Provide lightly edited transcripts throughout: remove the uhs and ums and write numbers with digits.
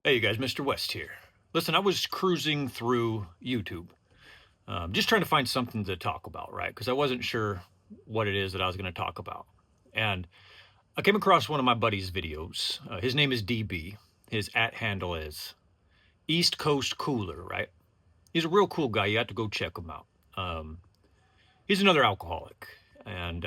Hey, you guys, Mr. West here. Listen, I was cruising through YouTube, just trying to find something to talk about, right? Because I wasn't sure what it is that I was going to talk about. And I came across one of my buddy's videos. His name is DB. His at handle is East Coast Cooler, right? He's a real cool guy. You have to go check him out. Um, he's another alcoholic. And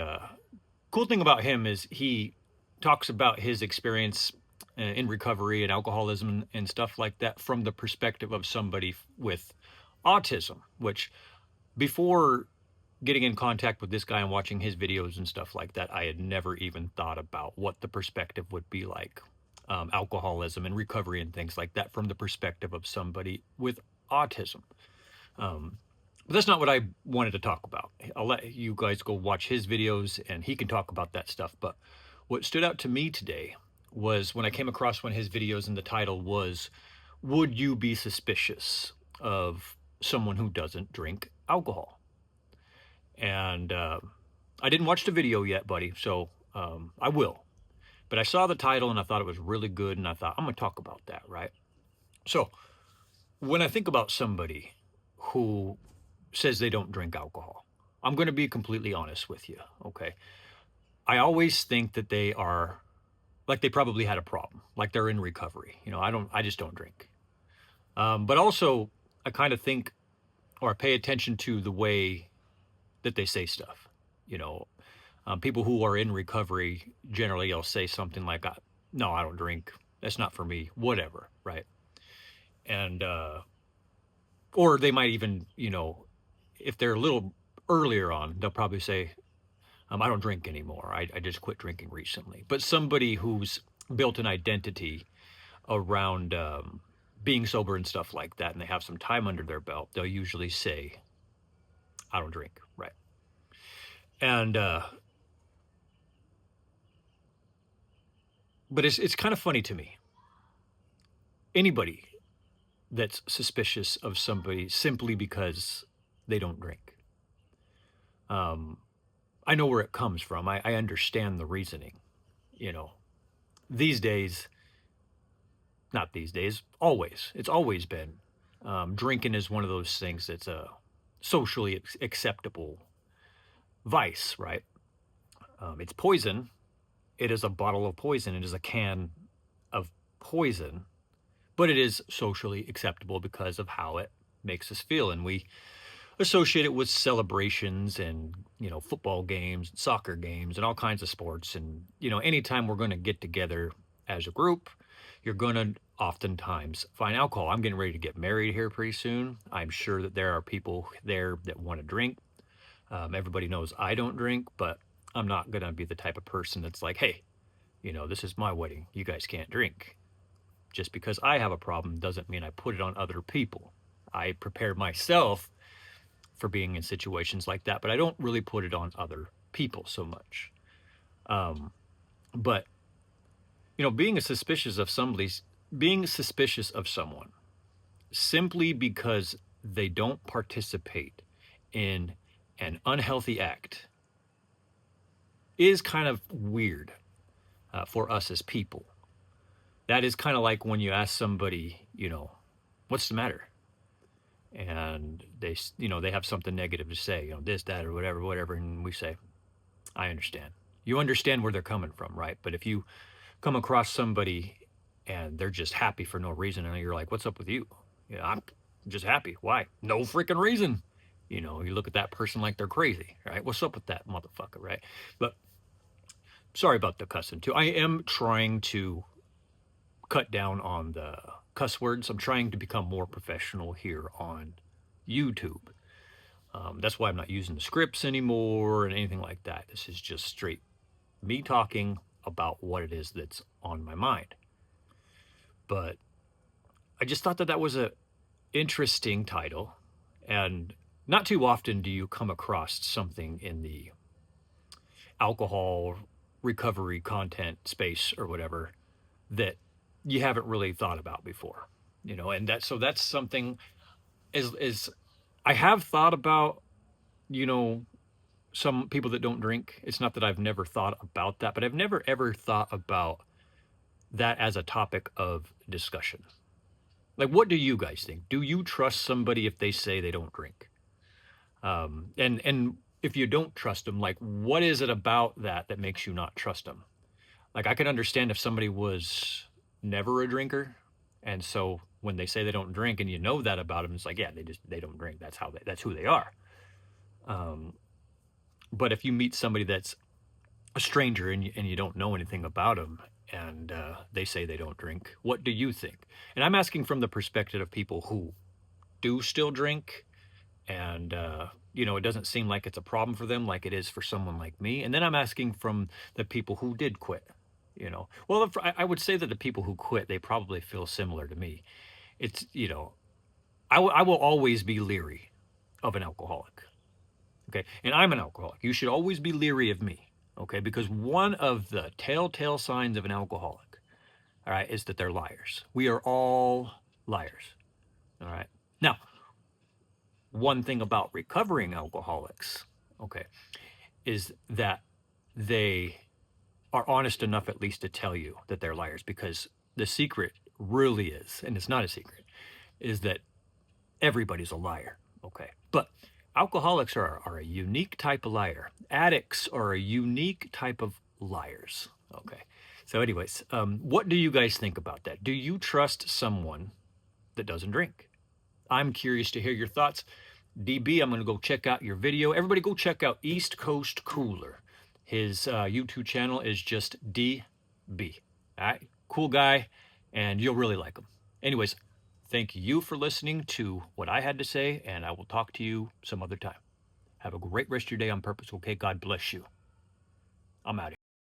cool thing about him is he talks about his experience in recovery and alcoholism and stuff like that from the perspective of somebody with autism, which before getting in contact with this guy and watching his videos and stuff like that, I had never even thought about what the perspective would be like. Alcoholism and recovery and things like that from the perspective of somebody with autism. Um, but that's not what I wanted to talk about. I'll let you guys go watch his videos and he can talk about that stuff. But what stood out to me today was when I came across one of his videos and the title was, Would You Be Suspicious of Someone Who Doesn't Drink Alcohol? And I didn't watch the video yet, buddy, so I will. But I saw the title and I thought it was really good and I thought, I'm going to talk about that, right? So when I think about somebody who says they don't drink alcohol, I'm going to be completely honest with you, okay? I always think that they are like they probably had a problem, like they're in recovery. I just don't drink. But also, I kind of think or I pay attention to the way that they say stuff. You know, People who are in recovery generally will say something like, "No, I don't drink. That's not for me. Whatever." Right? And or they might even, if they're a little earlier on, they'll probably say, I don't drink anymore. I just quit drinking recently. But somebody who's built an identity around being sober and stuff like that, and they have some time under their belt, they'll usually say, I don't drink. Right. And, but it's kind of funny to me. Anybody that's suspicious of somebody simply because they don't drink. Um, I know where it comes from. I understand the reasoning. You know, these days, not these days, always. It's always been. Drinking is one of those things that's a socially acceptable vice, right? It's poison. It is a bottle of poison. It is a can of poison, but it is socially acceptable because of how it makes us feel. And we associate it with celebrations and, football games, soccer games, and all kinds of sports. And, anytime we're going to get together as a group, you're going to oftentimes find alcohol. I'm getting ready to get married here pretty soon. I'm sure that there are people there that want to drink. Everybody knows I don't drink, but I'm not going to be the type of person that's like, hey, this is my wedding. You guys can't drink. Just because I have a problem doesn't mean I put it on other people. I prepare myself for being in situations like that, but I don't really put it on other people so much. Um, but being suspicious of someone simply because they don't participate in an unhealthy act is kind of weird for us as people. That is kind of like when you ask somebody, what's the matter? And they have something negative to say, this, that, or whatever. And we say, I understand. You understand where they're coming from, right? But if you come across somebody and they're just happy for no reason, and you're like, what's up with you? I'm just happy. Why? No freaking reason. You look at that person like they're crazy, right? What's up with that motherfucker, right? But sorry about the cussing too. I am trying to cut down on the cuss words. I'm trying to become more professional here on YouTube. That's why I'm not using the scripts anymore and anything like that. This is just straight me talking about what it is that's on my mind. But I just thought that that was a interesting title, and not too often do you come across something in the alcohol recovery content space or whatever that you haven't really thought about before. And that's something is I have thought about, you know, some people that don't drink. It's not that I've never thought about that, but I've never ever thought about that as a topic of discussion. Like, what do you guys think? Do you trust somebody if they say they don't drink? And if you don't trust them, like, what is it about that that makes you not trust them? Like, I could understand if somebody was never a drinker, and so when they say they don't drink, and you know that about them, it's like, yeah, they don't drink. That's who they are. Um, but if you meet somebody that's a stranger and you don't know anything about them, and they say they don't drink, what do you think? And I'm asking from the perspective of people who do still drink, and it doesn't seem like it's a problem for them like it is for someone like me. And then I'm asking from the people who did quit. Well, I would say that the people who quit, they probably feel similar to me. It's, I will always be leery of an alcoholic. Okay, and I'm an alcoholic. You should always be leery of me. Okay, because one of the telltale signs of an alcoholic, all right, is that they're liars. We are all liars. All right. Now, one thing about recovering alcoholics, okay, is that they are honest enough at least to tell you that they're liars, because the secret really is, and it's not a secret, is that everybody's a liar. Okay. But alcoholics are a unique type of liar. Addicts are a unique type of liars. Okay. So, anyways, what do you guys think about that? Do you trust someone that doesn't drink? I'm curious to hear your thoughts. DB, I'm going to go check out your video. Everybody go check out East Coast Cooler. His YouTube channel is just DB. All right, cool guy, and you'll really like him. Anyways, thank you for listening to what I had to say, and I will talk to you some other time. Have a great rest of your day on purpose, okay? God bless you. I'm out of here.